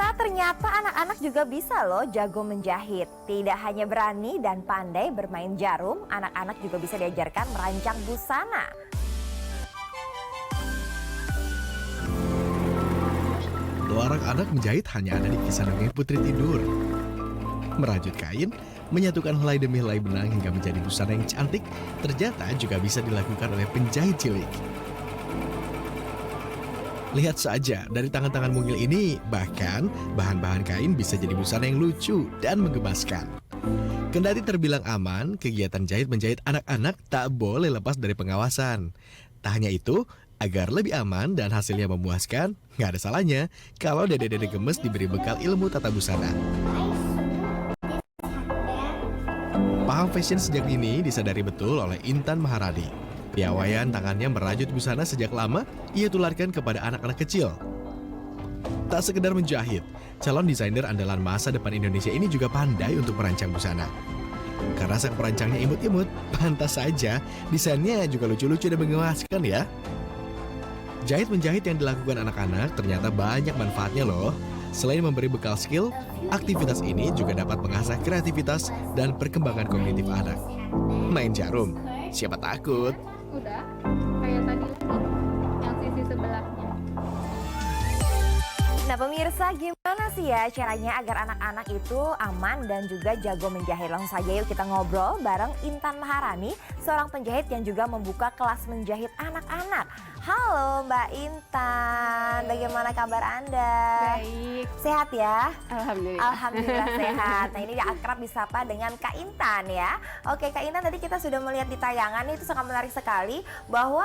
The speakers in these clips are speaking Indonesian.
Pemirsa, ternyata anak-anak juga bisa loh jago menjahit. Tidak hanya berani dan pandai bermain jarum, anak-anak juga bisa diajarkan merancang busana. Dua orang anak menjahit hanya ada di kisah dongeng Putri Tidur. Merajut kain, menyatukan helai demi helai benang hingga menjadi busana yang cantik, ternyata juga bisa dilakukan oleh penjahit cilik. Lihat saja, dari tangan-tangan mungil ini, bahkan bahan-bahan kain bisa jadi busana yang lucu dan menggemaskan. Kendati terbilang aman, kegiatan jahit-menjahit anak-anak tak boleh lepas dari pengawasan. Tak hanya itu, agar lebih aman dan hasilnya memuaskan, nggak ada salahnya kalau dede-dede gemes diberi bekal ilmu tata busana. Paham fashion sejak dini disadari betul oleh Intan Maharani. Piawaian tangannya merajut busana sejak lama ia tularkan kepada anak-anak kecil. Tak sekedar menjahit, calon desainer andalan masa depan Indonesia ini juga pandai untuk merancang busana. Karena sang perancangnya imut-imut, pantas saja desainnya juga lucu-lucu dan mengemaskan ya. Jahit-menjahit yang dilakukan anak-anak ternyata banyak manfaatnya loh. Selain memberi bekal skill, aktivitas ini juga dapat mengasah kreativitas dan perkembangan kognitif anak. Main jarum, siapa takut? Udah, kayak tadi yang sisi sebelahnya. Nah pemirsa, gimana sih ya caranya agar anak-anak itu aman dan juga jago menjahit? Langsung saja yuk kita ngobrol bareng Intan Maharani, seorang penjahit yang juga membuka kelas menjahit anak-anak. Halo Mbak Intan, bagaimana kabar Anda? Baik. Sehat ya? Alhamdulillah. Alhamdulillah sehat. Nah ini akrab disapa dengan Kak Intan ya. Oke Kak Intan, tadi kita sudah melihat di tayangan itu sangat menarik sekali bahwa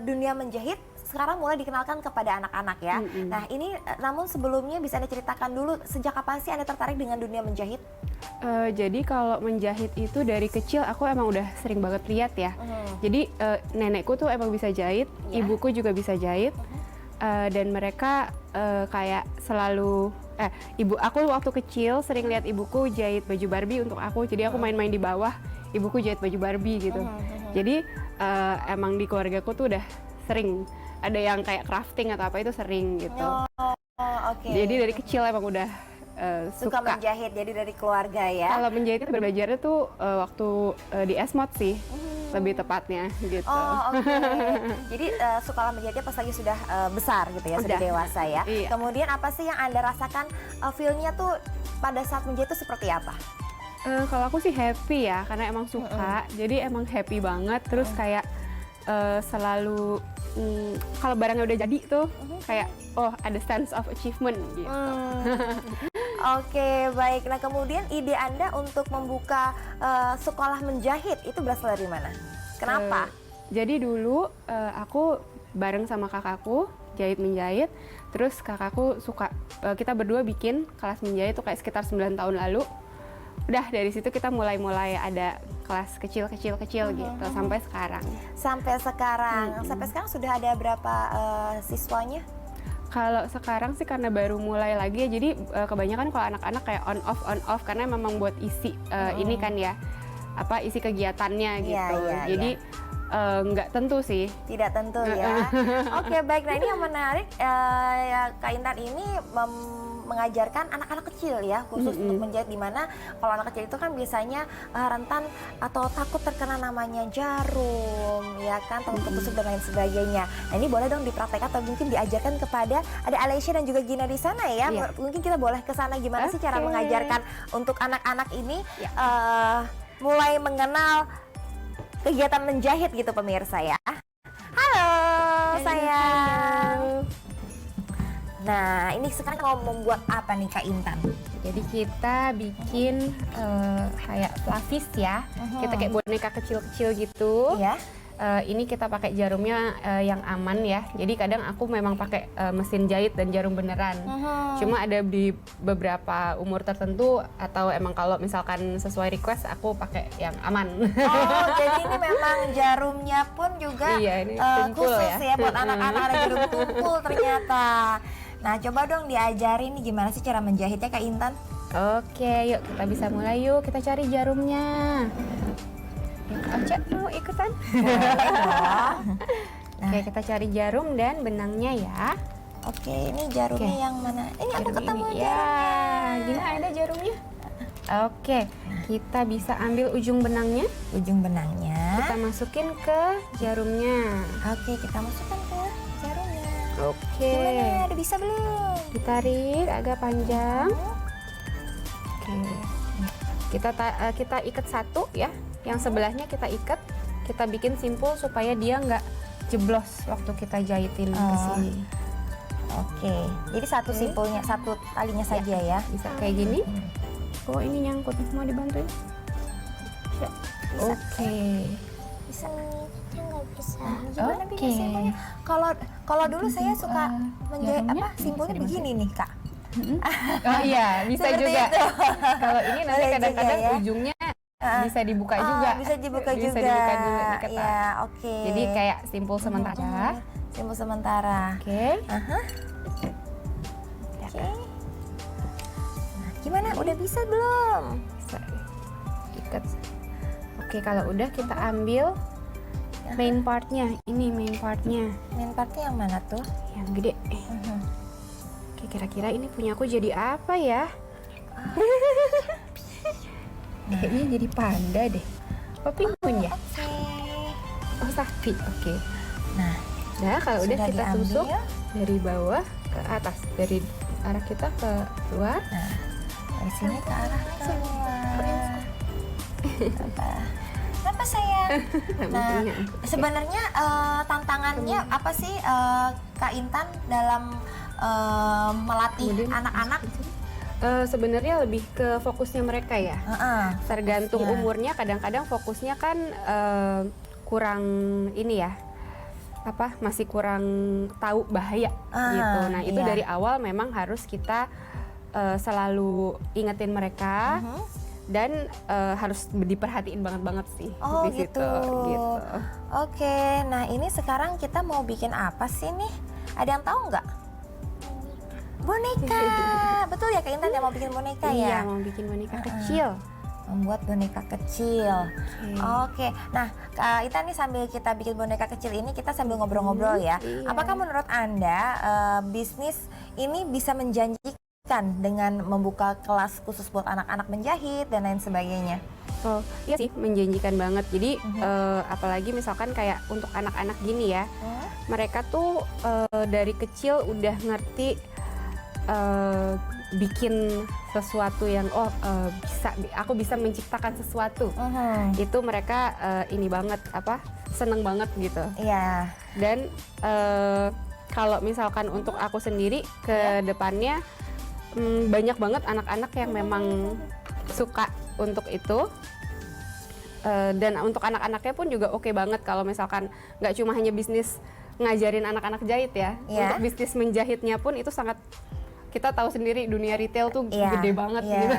dunia menjahit sekarang mulai dikenalkan kepada anak-anak ya. Nah ini namun sebelumnya bisa Anda ceritakan dulu sejak kapan sih Anda tertarik dengan dunia menjahit? Jadi kalau menjahit itu dari kecil aku emang udah sering banget lihat ya. Jadi nenekku tuh emang bisa jahit, ibuku juga bisa jahit. Dan mereka kayak selalu ibu aku waktu kecil sering lihat ibuku jahit baju Barbie untuk aku. Jadi aku main-main di bawah, ibuku jahit baju Barbie gitu. Jadi emang di keluargaku tuh udah sering ada yang kayak crafting atau apa itu sering gitu. Jadi dari kecil emang udah suka menjahit, jadi dari keluarga ya. Kalau menjahit itu belajarnya tuh waktu di Esmod sih, lebih tepatnya gitu. Jadi suka menjahitnya pas lagi sudah besar gitu ya, sudah dewasa ya. Iya. Kemudian apa sih yang Anda rasakan feel-nya tuh pada saat menjahit itu seperti apa? Kalau aku sih happy ya, karena emang suka, jadi emang happy banget. Terus kayak selalu kalau barangnya udah jadi tuh kayak oh ada sense of achievement gitu. Oke, baik. Nah kemudian ide Anda untuk membuka sekolah menjahit itu berasal dari mana? Kenapa? Jadi dulu aku bareng sama kakakku jahit menjahit, terus kakakku suka kita berdua bikin kelas menjahit tuh kayak sekitar 9 tahun lalu. Udah dari situ kita mulai ada kelas kecil gitu sampai sekarang. Sampai sekarang sudah ada berapa siswanya? Kalau sekarang sih karena baru mulai lagi ya, jadi kebanyakan kalau anak-anak kayak on off karena memang buat isi ini kan ya, apa isi kegiatannya gitu. Jadi nggak tentu sih. Tidak tentu ya. Oke baik, nah ini yang menarik ya, Kak Intan ini mengajarkan anak-anak kecil ya, khusus untuk menjahit, dimana kalau anak kecil itu kan biasanya rentan atau takut terkena namanya jarum ya kan, takut ketusuk dan lain sebagainya. Nah ini boleh dong dipraktekkan atau mungkin diajarkan kepada ada Alessia dan juga Gina di sana ya. Mungkin kita boleh ke sana, gimana sih cara mengajarkan untuk anak-anak ini mulai mengenal kegiatan menjahit gitu pemirsa ya. Halo sayang. Nah ini sekarang mau membuat apa nih Kak Intan? Jadi kita bikin kayak pelafis ya, kita kayak boneka kecil-kecil gitu. Ini kita pakai jarumnya yang aman ya. Jadi kadang aku memang pakai mesin jahit dan jarum beneran. Cuma ada di beberapa umur tertentu atau emang kalau misalkan sesuai request aku pakai yang aman. Oh, jadi ini memang jarumnya pun juga ini khusus ya buat anak-anak, ada jarum tumpul ternyata. Nah, coba dong diajarin nih gimana sih cara menjahitnya Kak Intan? Oke, yuk kita bisa mulai yuk. Kita cari jarumnya. Oce, mau ikutan? Boleh dong. Oke, kita cari jarum dan benangnya ya. Oke, ini jarumnya yang mana? Ini aku Jarum ketemu ini. Ya, gini ada jarumnya. Oke, kita bisa ambil ujung benangnya, ujung benangnya. kita masukin ke jarumnya. Oke, kita masukkan ke jarumnya. Oke, Gimana? Udah bisa belum? ditarik agak panjang. Oke, kita ikat satu ya, yang sebelahnya kita ikat, kita bikin simpul supaya dia nggak jeblos waktu kita jahitin ke sini. Oke, jadi satu Oke. simpulnya, satu talinya saja ya. Bisa kayak gini. Oh ini nyangkut, mau dibantuin? Ya. Bisa. Oke. Bisa. Nggak bisa. Gimana Oke. bikin simpulnya? Kalau dulu saya suka menjahit jarumnya simpulnya bisa begini nih kak. Oh iya, bisa Seperti juga. itu. Kalau ini nanti Boleh kadang-kadang juga ya. ujungnya Ah. bisa dibuka Oh, juga. bisa dibuka Bisa juga. dibuka juga nih, Kak. Ya, oke. Jadi kayak simpul sementara. Simpul sementara. Oke. Aha. Oke. Nah, gimana? Udah bisa belum? Bisa ikat. Oke, kalau udah kita ambil main partnya. Ini main partnya Main partnya yang mana tuh? yang gede. Oke, kira-kira ini punya aku jadi apa ya? Kayaknya jadi panda deh. Apa penguin ya? Oke. Oh, sapi. Oke. Nah, Nah, kalau udah sudah kita diambil. tusuk dari bawah ke atas, dari arah kita ke luar. Dari sini ke arah keluar. Apa sayang? Nah, Bentuknya. sebenarnya tantangannya apa sih Kak Intan dalam melatih Kemudian- anak-anak? Sebenarnya lebih ke fokusnya mereka ya. Heeh. Tergantung Fokusnya. umurnya, kadang-kadang fokusnya kan kurang ini ya, apa masih kurang tahu bahaya gitu. Nah itu iya. dari awal memang harus kita selalu ingetin mereka dan harus diperhatiin banget sih Oh, di situ. gitu. Gitu. Oke, nah ini sekarang kita mau bikin apa sih nih? Ada yang tahu nggak? Boneka. Betul ya Kak Intan yang mau bikin boneka Iya, ya? mau bikin boneka kecil. Membuat boneka kecil. Oke. Oke, nah Kak Intan nih sambil kita bikin boneka kecil ini kita sambil ngobrol-ngobrol ya. Iya. Apakah menurut Anda bisnis ini bisa menjanjikan dengan membuka kelas khusus buat anak-anak menjahit dan lain sebagainya? Oh, iya sih menjanjikan banget. Jadi apalagi misalkan kayak untuk anak-anak gini ya, mereka tuh dari kecil udah ngerti bikin sesuatu yang aku bisa menciptakan sesuatu. Itu mereka ini banget apa seneng banget gitu. Iya. Dan kalau misalkan untuk aku sendiri ke depannya banyak banget anak-anak yang memang suka untuk itu. Dan untuk anak-anaknya pun juga oke banget kalau misalkan nggak cuma hanya bisnis ngajarin anak-anak jahit ya. Iya. Untuk bisnis menjahitnya pun itu sangat, kita tahu sendiri dunia retail tuh Iya, gede banget iya, gitu.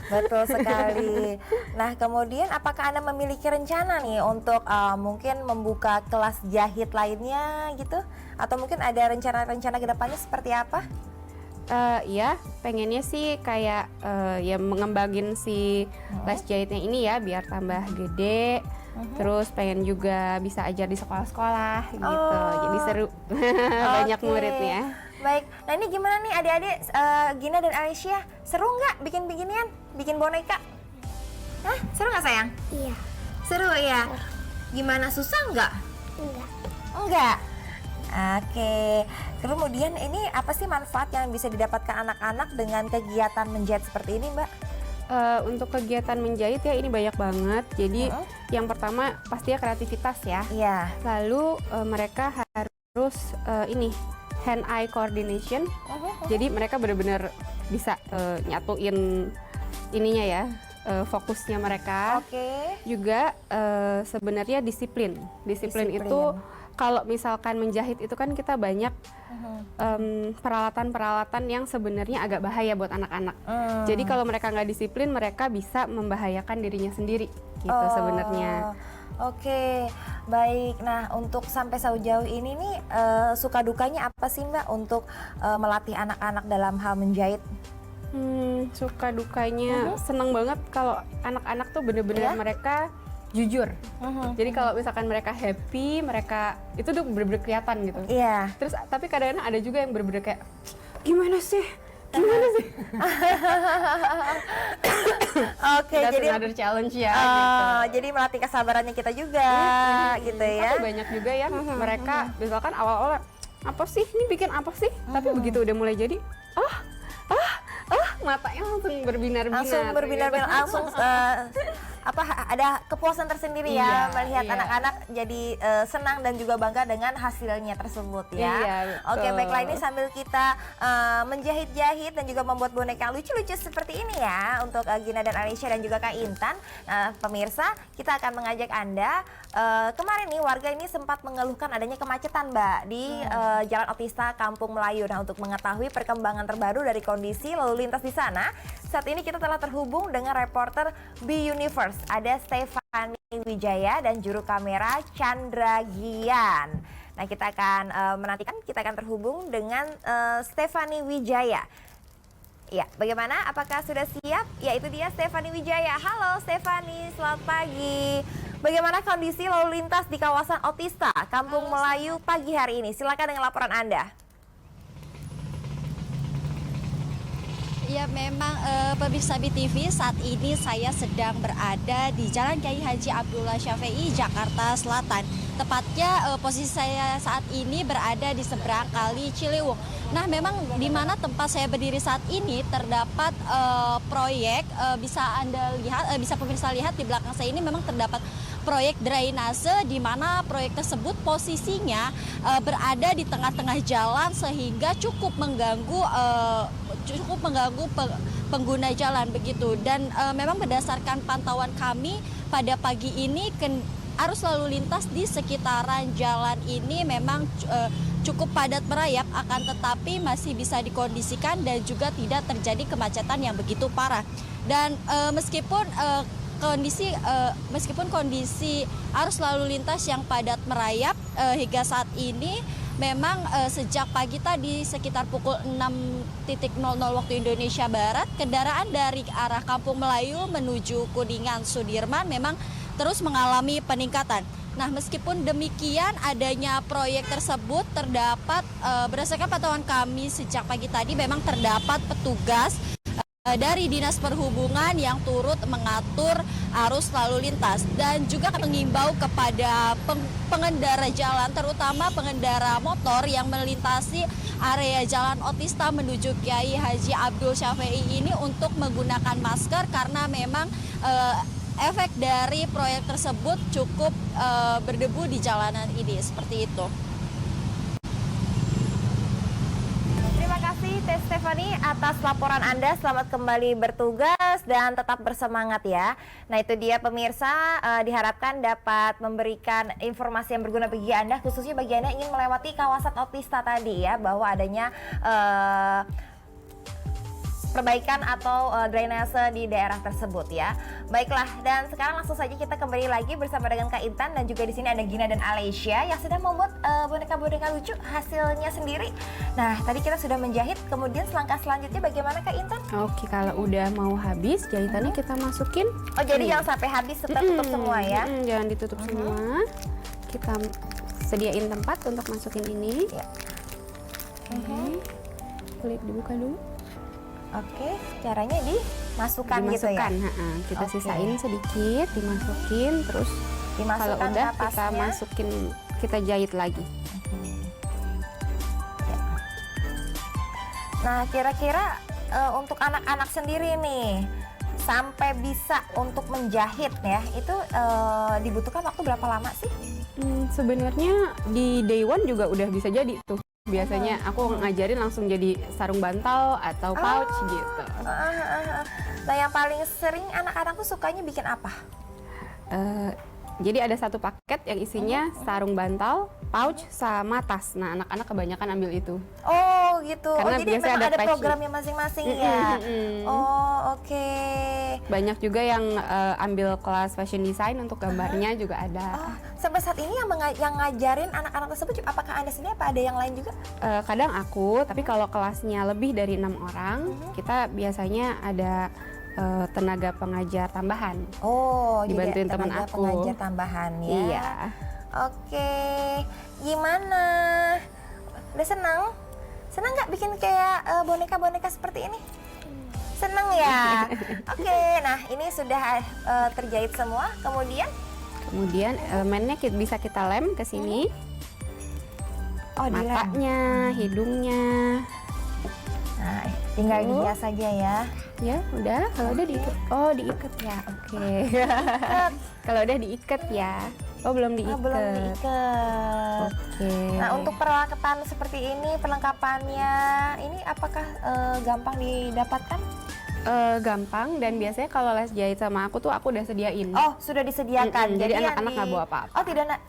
betul sekali. Nah, kemudian apakah Anda memiliki rencana nih untuk mungkin membuka kelas jahit lainnya gitu? Atau mungkin ada rencana-rencana ke depannya seperti apa? Iya, pengennya sih kayak ya mengembangin si les jahitnya ini ya biar tambah gede. Terus pengen juga bisa ajar di sekolah-sekolah gitu. Jadi seru. Banyak Oke. muridnya. Baik, nah ini gimana nih adik-adik Gina dan Alicia? Seru nggak bikin beginian? Bikin boneka? Hah? Seru nggak sayang? Iya. Seru ya? Gimana, susah nggak? Enggak. Enggak. Oke, kemudian ini apa sih manfaat yang bisa didapatkan anak-anak dengan kegiatan menjahit seperti ini, Mbak? Untuk kegiatan menjahit ya ini banyak banget. Jadi yang pertama pastinya kreativitas ya. Iya. Lalu mereka harus ini hand-eye coordination. Jadi mereka benar-benar bisa nyatuin ininya ya, fokusnya mereka. Oke. Juga sebenarnya disiplin. Disiplin Disiplin. itu kalau misalkan menjahit itu kan kita banyak peralatan-peralatan yang sebenarnya agak bahaya buat anak-anak. Jadi kalau mereka nggak disiplin, mereka bisa membahayakan dirinya sendiri gitu sebenarnya. Oke, baik. Nah, untuk sampai sejauh ini nih suka dukanya apa sih Mbak untuk melatih anak-anak dalam hal menjahit? Suka dukanya seneng banget kalau anak-anak tuh bener-bener Iya? mereka jujur. Jadi kalau misalkan mereka happy, mereka itu tuh bener-bener kelihatan gitu. Iya. Terus tapi kadang-kadang ada juga yang bener-bener kayak gimana sih? Gimana sih? Oke, That's jadi another challenge ya. Gitu. jadi melatih kesabarannya kita juga, gitu ya. Tapi banyak juga ya mereka misalkan awal-awal apa sih ini bikin apa sih? Tapi begitu udah mulai jadi matanya langsung berbinar-binar. Langsung berbinar-binar, gitu. langsung ada kepuasan tersendiri ya Iya, melihat iya. anak-anak jadi senang dan juga bangga dengan hasilnya tersebut ya. Iya, betul. Oke, baiklah, ini sambil kita menjahit-jahit dan juga membuat boneka lucu-lucu seperti ini ya untuk Gina dan Alicia dan juga Kak Intan. Pemirsa, kita akan mengajak Anda, kemarin nih warga ini sempat mengeluhkan adanya kemacetan Mbak di Jalan Otista Kampung Melayu. Nah, untuk mengetahui perkembangan terbaru dari kondisi lalu lintas di sana, saat ini kita telah terhubung dengan reporter B-Universe. Ada Stefani Wijaya dan juru kamera Chandra Gian. Nah, kita akan menantikan, kita akan terhubung dengan Stefani Wijaya. Ya, bagaimana? Apakah sudah siap? Ya, itu dia Stefani Wijaya. Halo Stefani, selamat pagi. Bagaimana kondisi lalu lintas di kawasan Otista, Kampung Melayu pagi hari ini? Silakan dengan laporan Anda. Ya, memang pemirsa BTV, saat ini saya sedang berada di Jalan Kiai Haji Abdullah Syafi'i, Jakarta Selatan. Tepatnya posisi saya saat ini berada di seberang Kali Ciliwung. Nah, memang di mana tempat saya berdiri saat ini terdapat proyek, bisa Anda lihat, bisa pemirsa lihat di belakang saya ini memang terdapat proyek drainase, di mana proyek tersebut posisinya berada di tengah-tengah jalan sehingga cukup mengganggu pengguna jalan begitu. Dan memang berdasarkan pantauan kami pada pagi ini arus lalu lintas di sekitaran jalan ini memang cukup padat merayap, akan tetapi masih bisa dikondisikan dan juga tidak terjadi kemacetan yang begitu parah. Dan meskipun kondisi arus lalu lintas yang padat merayap hingga saat ini, memang sejak pagi tadi sekitar pukul 6.00 waktu Indonesia Barat, kendaraan dari arah Kampung Melayu menuju Kuningan Sudirman memang terus mengalami peningkatan. Nah, meskipun demikian, adanya proyek tersebut terdapat berdasarkan pantauan kami sejak pagi tadi memang terdapat petugas dari Dinas Perhubungan yang turut mengatur arus lalu lintas dan juga mengimbau kepada pengendara jalan, terutama pengendara motor yang melintasi area Jalan Otista menuju Kiai Haji Abdul Syafi'i ini untuk menggunakan masker karena memang efek dari proyek tersebut cukup berdebu di jalanan ini, seperti itu. Terima kasih Teh Stefani atas laporan Anda. Selamat kembali bertugas dan tetap bersemangat ya. Nah, itu dia pemirsa, diharapkan dapat memberikan informasi yang berguna bagi Anda, khususnya bagi Anda yang ingin melewati kawasan Otista tadi ya, bahwa adanya perbaikan atau drainase di daerah tersebut ya. Baiklah, dan sekarang langsung saja kita kembali lagi bersama dengan Kak Intan dan juga di sini ada Gina dan Alicia yang sedang membuat boneka-boneka lucu hasilnya sendiri. Nah, tadi kita sudah menjahit, kemudian selangkah selanjutnya bagaimana Kak Intan? Oke, kalau udah mau habis jahitannya kita masukin. Oh, jadi jangan sampai habis, tetap tutup semua ya. Jangan ditutup semua. Kita sediain tempat untuk masukin ini. Ya. Kulit dibuka dulu. Oke, caranya dimasukkan gitu ya? Dimasukkan, kita Oke. sisain sedikit, dimasukin, terus kalau Dimasukkan udah kita kapasnya. masukin, kita jahit lagi. Nah, kira-kira untuk anak-anak sendiri nih, sampai bisa untuk menjahit ya, itu dibutuhkan waktu berapa lama sih? Sebenarnya di day one juga udah bisa jadi tuh. Biasanya aku ngajarin langsung jadi sarung bantal atau pouch gitu. Nah, yang paling sering anak-anak tuh sukanya bikin apa? Jadi ada satu paket yang isinya sarung bantal, pouch, sama tas. Nah, anak-anak kebanyakan ambil itu. Oh gitu, Karena jadi biasanya memang ada ada patchy. programnya masing-masing ya? Oh, oke. Banyak juga yang ambil kelas fashion design untuk gambarnya juga ada. Oh, sampai saat ini yang ngajarin anak-anak tersebut, apakah Anda sendiri apa ada yang lain juga? Kadang aku, tapi kalau kelasnya lebih dari 6 orang, kita biasanya ada tenaga pengajar tambahan. Oh, Dibantuin jadi teman tenaga aku. pengajar tambahan ya. Iya. Oke, gimana? Udah senang? Senang nggak bikin kayak boneka-boneka seperti ini? Senang ya? Oke, nah ini sudah terjahit semua, Kemudian elemennya bisa kita lem ke sini. oh dilem. Matanya, hidungnya. Nah, tinggal dihias saja ya. Ya, udah. Kalau udah diikat. Oh, diikat ya. Oke. Kalau udah diikat ya. Oh, belum diikat. Oh, belum diikat. Oke. Nah, untuk peralatan seperti ini, perlengkapannya, ini apakah gampang didapatkan? Gampang, dan biasanya kalau les jahit sama aku tuh aku udah sediain. Oh, sudah disediakan. Jadi yang anak-anak nggak bawa apa-apa. Oh, tidak.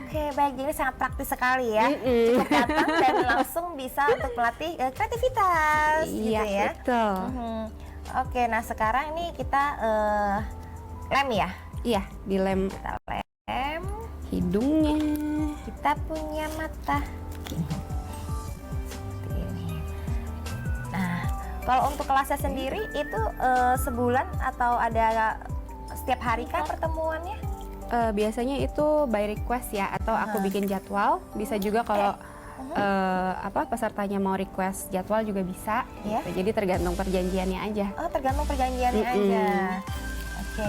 Oke, baik. Jadi sangat praktis sekali ya. Cukup datang dan langsung bisa untuk melatih kreativitas, gitu Iya, ya. betul. Oke, nah sekarang ini kita lem ya. Iya, dilem Kita lem. hidungnya. Kita punya mata. Seperti ini. Nah, kalau untuk kelasnya sendiri itu sebulan atau ada setiap hari kah pertemuannya? Biasanya itu by request ya, atau aku bikin jadwal. Bisa juga kalau pesertanya mau request jadwal juga bisa. Iya. Gitu. Jadi tergantung perjanjiannya aja. Oh, tergantung perjanjiannya aja. Oke.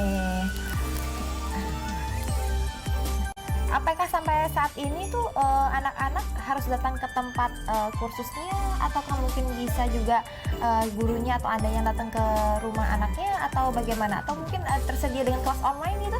Apakah sampai saat ini tuh anak-anak harus datang ke tempat kursusnya, ataukah mungkin bisa juga gurunya atau Anda yang datang ke rumah anaknya, atau bagaimana? Atau mungkin tersedia dengan kelas online gitu?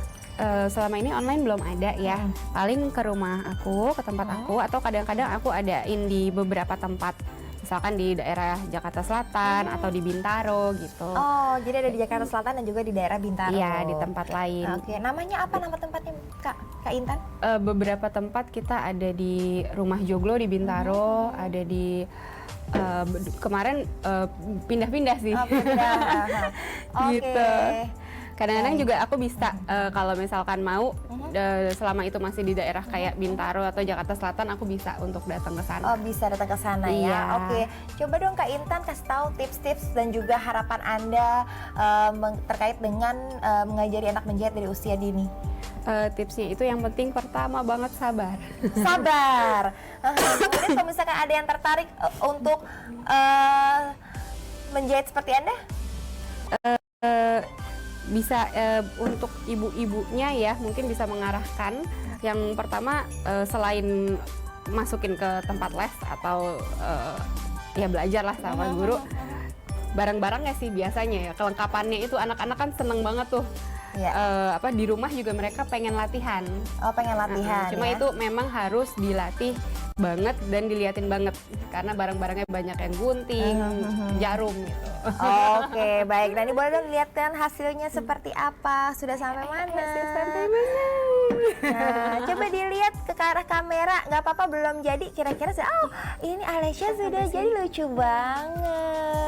Selama ini online belum ada ya. Paling ke rumah aku, ke tempat aku, atau kadang-kadang aku adain di beberapa tempat. Misalkan di daerah Jakarta Selatan atau di Bintaro gitu. Oh, jadi ada di Jakarta Selatan dan juga di daerah Bintaro. Iya, di tempat lain. Oke, namanya apa nama tempatnya, Kak Intan? Beberapa tempat kita ada di Rumah Joglo di Bintaro, ada di kemarin pindah-pindah sih. Oh, pindah. Oke. Gitu. Kadang-kadang juga aku bisa kalau misalkan mau selama itu masih di daerah kayak Bintaro atau Jakarta Selatan, aku bisa untuk datang ke sana. Oh, bisa datang ke sana Iya. ya. Oke, coba dong Kak Intan kasih tahu tips-tips dan juga harapan Anda terkait dengan mengajari anak menjahit dari usia dini. Tipsnya itu yang penting pertama banget sabar. Sabar. Kemudian kalau misalkan ada yang tertarik untuk menjahit seperti Anda? Bisa untuk ibu-ibunya ya, mungkin bisa mengarahkan. Yang pertama selain masukin ke tempat les atau ya belajar lah sama guru, barang-barangnya sih biasanya ya, kelengkapannya itu anak-anak kan seneng banget tuh. Ya. Di rumah juga mereka pengen latihan. Oh, pengen latihan. Cuma ya? itu memang harus dilatih banget dan diliatin banget karena barang-barangnya banyak yang gunting, jarum gitu. Oke, baik. Nah, ini boleh dong lihatkan hasilnya seperti apa? Sudah sampai mana? Nah, coba dilihat ke arah kamera. Nggak apa-apa, belum jadi. Kira-kira oh, ini Alesya sudah jadi, lucu banget.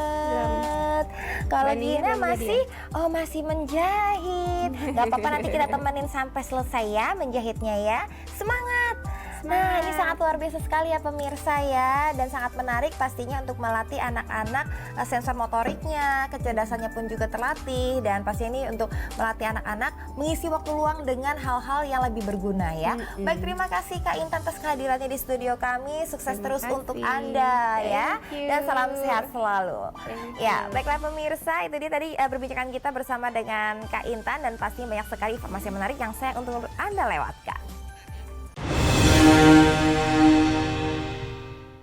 Kalau Gina masih masih menjahit. Nggak apa-apa, nanti kita temenin sampai selesai ya menjahitnya ya. Semangat. Nah, ini sangat luar biasa sekali ya pemirsa ya, dan sangat menarik pastinya untuk melatih anak-anak sensor motoriknya, kecerdasannya pun juga terlatih, dan pasti ini untuk melatih anak-anak mengisi waktu luang dengan hal-hal yang lebih berguna ya. Baik, terima kasih Kak Intan atas kehadirannya di studio kami, sukses terus untuk Anda ya, dan salam sehat selalu. Ya, baiklah pemirsa, itu dia tadi perbincangan kita bersama dengan Kak Intan, dan pasti banyak sekali informasi menarik yang saya untuk Anda lewatkan.